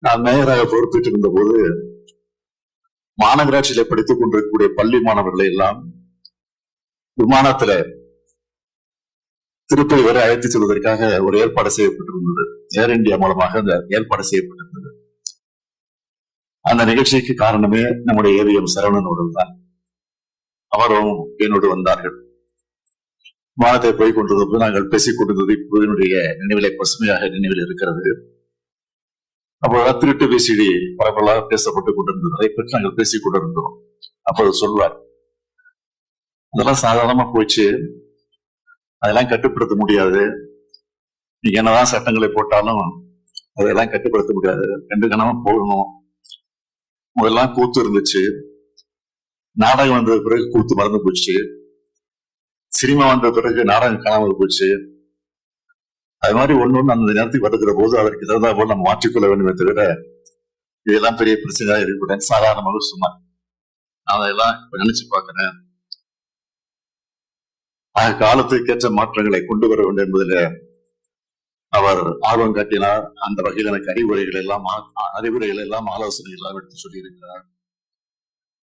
நான் மேயராக பொறுப்பேற்று இருந்த போது மாநகராட்சியில படித்துக் கொண்டிருக்கக்கூடிய பள்ளி மாணவர்களை எல்லாம் விமானத்துல திருப்பதி வரை அழைத்து செல்வதற்காக ஒரு ஏற்பாடு செய்யப்பட்டிருந்தது. ஏர் இந்தியா மூலமாக அந்த ஏற்பாடு செய்யப்பட்டிருந்தது. அந்த நிகழ்ச்சிக்கு காரணமே நம்முடைய ஏவிஎம் சரவணன் அவர்கள் தான். அவரும் என்னோடு வந்தார்கள். விமானத்தை போய் கொண்டிருந்தபோது நாங்கள் பேசிக் கொண்டிருந்தது இப்போது என்னுடைய நினைவிலே பசுமையாக நினைவில் இருக்கிறது. அப்போ திருட்டு பேசிடி பரவலாக பேசப்பட்டுக் கொண்டிருந்தது. அதை பற்றி நாங்கள் பேசிக் கொண்டிருந்தோம். அப்போது சொல்வார், அதெல்லாம் சாதாரணமா போச்சு, அதெல்லாம் கட்டுப்படுத்த முடியாது, நீங்க என்னதான் சட்டங்களை போட்டாலும் அதெல்லாம் கட்டுப்படுத்த முடியாது, 2 கணமா போகணும். முதல்லாம் கூத்து இருந்துச்சு, நாடகம் வந்த பிறகு கூத்து மறந்து போச்சு, சினிமா வந்த பிறகு நாடகம் காணாமல் போச்சு. அது மாதிரி ஒண்ணு அந்த நேரத்துக்கு வருகிற போது அதற்கு தகுந்த போல நம்ம மாற்றிக்கொள்ள வேண்டுமே தவிர இதெல்லாம் பெரிய பிரச்சனையாக இருக்கக்கூடாது. சாதாரணமாக சொன்னார். நான் அதெல்லாம் இப்ப நினைச்சு பார்க்கிறேன். காலத்துக்கு ஏற்ற மாற்றங்களை கொண்டு வர வேண்டும் என்பதில் அவர் ஆர்வம் காட்டினார். அந்த வகையில் எனக்கு அறிவுரைகள் எல்லாம் ஆலோசனைகள் எல்லாம் எடுத்து சொல்லியிருக்கிறார்.